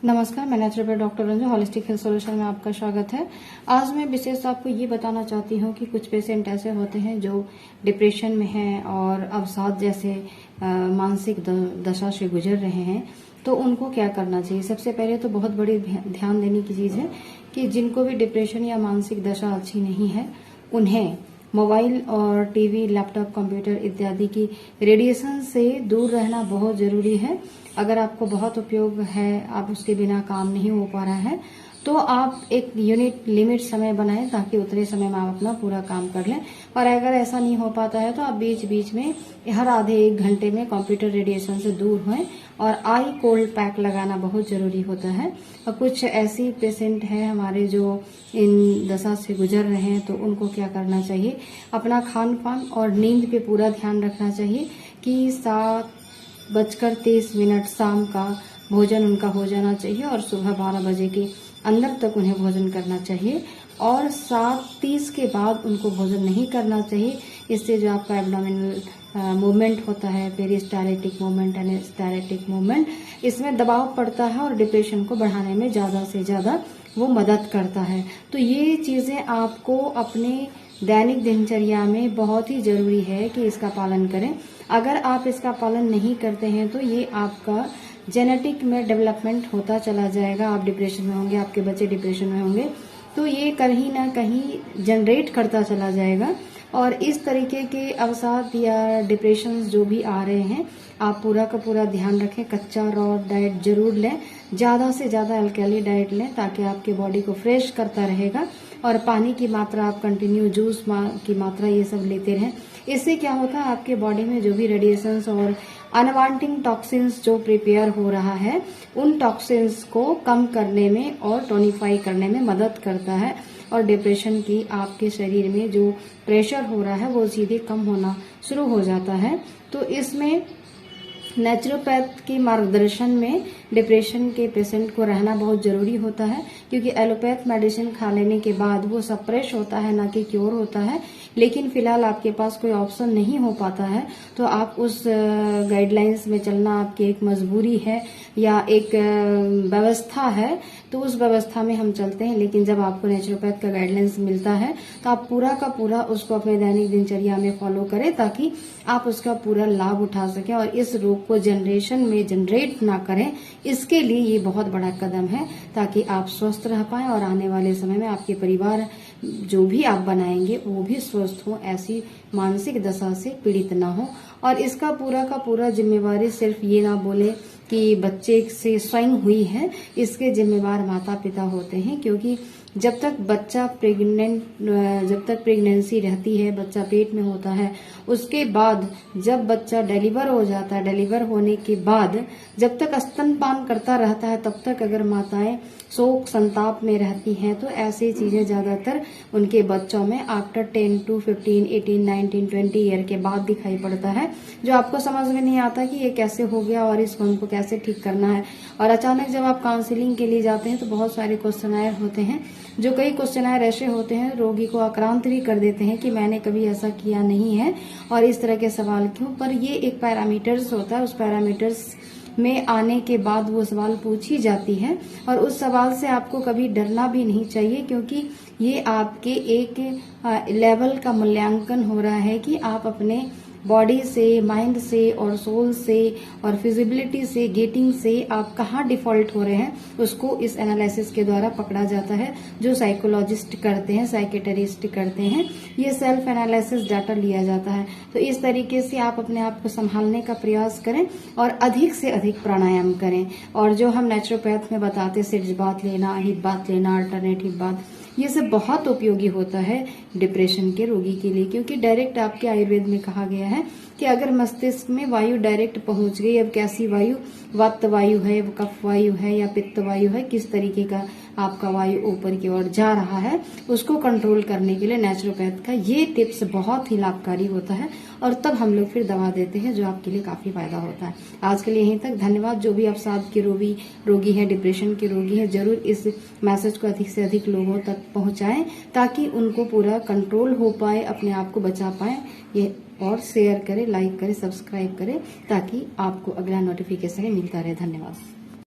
नमस्कार, मैं naturopath doctor Ranju, holistic health solution में आपका स्वागत है। आज मैं विशेष आपको ये बताना चाहती हूँ कि कुछ पेशेंट ऐसे होते हैं जो डिप्रेशन में हैं और अवसाद जैसे मानसिक दशा से गुजर रहे हैं, तो उनको क्या करना चाहिए। सबसे पहले तो बहुत बड़ी ध्यान देने की चीज़ है कि जिनको भी डिप्रेशन या मानसिक दशा अच्छी नहीं है, उन्हें मोबाइल और टीवी, लैपटॉप, कंप्यूटर इत्यादि की रेडिएशन से दूर रहना बहुत जरूरी है। अगर आपको बहुत उपयोग है, आप उसके बिना काम नहीं हो पा रहा है, तो आप एक यूनिट लिमिट समय बनाएं ताकि उतने समय में आप अपना पूरा काम कर लें। और अगर ऐसा नहीं हो पाता है तो आप बीच बीच में हर आधे एक घंटे में कंप्यूटर रेडिएशन से दूर हों। और आई कोल्ड पैक लगाना बहुत जरूरी होता है। और कुछ ऐसी पेशेंट हैं हमारे जो इन दशा से गुजर रहे हैं, तो उनको क्या करना चाहिए, अपना खान पान और नींद पे पूरा ध्यान रखना चाहिए कि 7:23 शाम का भोजन उनका हो जाना चाहिए और सुबह 12 बजे के अंदर तक उन्हें भोजन करना चाहिए। और 7:30 के बाद उनको भोजन नहीं करना चाहिए। इससे जो आपका एब्डोमिनल मूवमेंट होता है, पेरिस्टाल्टिक मूवमेंट, एनेस्थेटिक मूवमेंट, इसमें दबाव पड़ता है और डिप्रेशन को बढ़ाने में ज्यादा से ज्यादा वो मदद करता है। तो ये चीजें आपको अपने दैनिक दिनचर्या में बहुत ही जरूरी है कि इसका पालन करें। अगर आप इसका पालन नहीं करते हैं तो ये आपका जेनेटिक में डेवलपमेंट होता चला जाएगा। आप डिप्रेशन में होंगे, आपके बच्चे डिप्रेशन में होंगे, तो ये कहीं ना कहीं जनरेट करता चला जाएगा। और इस तरीके के अवसाद या डिप्रेशन जो भी आ रहे हैं, आप पूरा का पूरा ध्यान रखें। कच्चा रॉ डाइट जरूर लें, ज्यादा से ज्यादा अल्कली डाइट लें ताकि आपके बॉडी को फ्रेश करता रहेगा। और पानी की मात्रा आप कंटिन्यू, जूस की मात्रा, ये सब लेते रहें। इससे क्या होता है, आपके बॉडी में जो भी रेडिएशंस और अनवांटिंग टॉक्सिन्स जो प्रिपेयर हो रहा है, उन टॉक्सिन्स को कम करने में और टोनिफाई करने में मदद करता है। और डिप्रेशन की आपके शरीर में जो प्रेशर हो रहा है वो सीधे कम होना शुरू हो जाता है। तो इसमें नेचुरोपैथ के मार्गदर्शन में डिप्रेशन के पेशेंट को रहना बहुत जरूरी होता है, क्योंकि एलोपैथ मेडिसिन खा लेने के बाद वो सप्रेश होता है, ना कि क्योर होता है। लेकिन फिलहाल आपके पास कोई ऑप्शन नहीं हो पाता है, तो आप उस गाइडलाइंस में चलना आपकी एक मजबूरी है या एक व्यवस्था है, तो उस व्यवस्था में हम चलते हैं। लेकिन जब आपको नेचुरोपैथ का गाइडलाइंस मिलता है तो आप पूरा का पूरा उसको अपने दैनिक दिनचर्या में फॉलो करें ताकि आप उसका पूरा लाभ उठा सकें और इस रोग को जनरेशन में जनरेट ना करें। इसके लिए ये बहुत बड़ा कदम है ताकि आप स्वस्थ रह पाएं और आने वाले समय में आपके परिवार जो भी आप बनाएंगे वो भी स्वस्थ हो, ऐसी मानसिक दशा से पीड़ित ना हो। और इसका पूरा का पूरा जिम्मेवारी सिर्फ ये ना बोले कि बच्चे से स्वयं हुई है, इसके जिम्मेवार माता पिता होते हैं। क्योंकि जब तक प्रेगनेंसी रहती है, बच्चा पेट में होता है, उसके बाद जब बच्चा डिलीवर हो जाता है, डिलीवर होने के बाद जब तक स्तनपान करता रहता है, तब तक अगर माताएं शोक संताप में रहती हैं, तो ऐसी चीजें ज्यादातर उनके बच्चों में आफ्टर 10 to 15, 18, 19, 20 ईयर के बाद दिखाई पड़ता है, जो आपको समझ में नहीं आता कि ये कैसे हो गया और इसको हमको कैसे ठीक करना है। और अचानक जब आप काउंसलिंग के लिए जाते हैं तो बहुत सारे क्वेश्चनायर होते हैं, जो कई क्वेश्चनायर ऐसे होते हैं रोगी को आक्रांत भी कर देते हैं कि मैंने कभी ऐसा किया नहीं है और इस तरह के सवाल क्यों। पर ये एक पैरामीटर्स होता है, उस पैरामीटर्स में आने के बाद वो सवाल पूछी जाती है और उस सवाल से आपको कभी डरना भी नहीं चाहिए, क्योंकि ये आपके एक लेवल का मूल्यांकन हो रहा है कि आप अपने बॉडी से, माइंड से और सोल से और फिजिबिलिटी से, गेटिंग से आप कहाँ डिफॉल्ट हो रहे हैं, उसको इस एनालिसिस के द्वारा पकड़ा जाता है, जो साइकोलॉजिस्ट करते हैं, साइकेटरिस्ट करते हैं। ये सेल्फ एनालिसिस डाटा लिया जाता है। तो इस तरीके से आप अपने आप को संभालने का प्रयास करें और अधिक से अधिक प्राणायाम करें। और जो हम नेचुरोपैथ में बताते, सिर्फ बात लेना, हिप बात लेना, अल्टरनेटिव बात, ये सब बहुत उपयोगी होता है डिप्रेशन के रोगी के लिए। क्योंकि डायरेक्ट आपके आयुर्वेद में कहा गया है कि अगर मस्तिष्क में वायु डायरेक्ट पहुंच गई, अब कैसी वायु, वात वायु है, कफ वायु है या पित्त वायु है, किस तरीके का आपका वायु ऊपर की ओर जा रहा है, उसको कंट्रोल करने के लिए नेचुरोपैथ का ये टिप्स बहुत ही लाभकारी होता है। और तब हम लोग फिर दवा देते हैं, जो आपके लिए काफी फायदा होता है। आज के लिए यहीं तक, धन्यवाद। जो भी अवसाद के रोगी है, डिप्रेशन के रोगी है, जरूर इस मैसेज को अधिक से अधिक लोगों तक पहुंचाएं ताकि उनको पूरा कंट्रोल हो पाए, अपने आप को बचा पाए। ये और शेयर करें, लाइक करें, सब्सक्राइब करें ताकि आपको अगला नोटिफिकेशन मिलता रहे। धन्यवाद।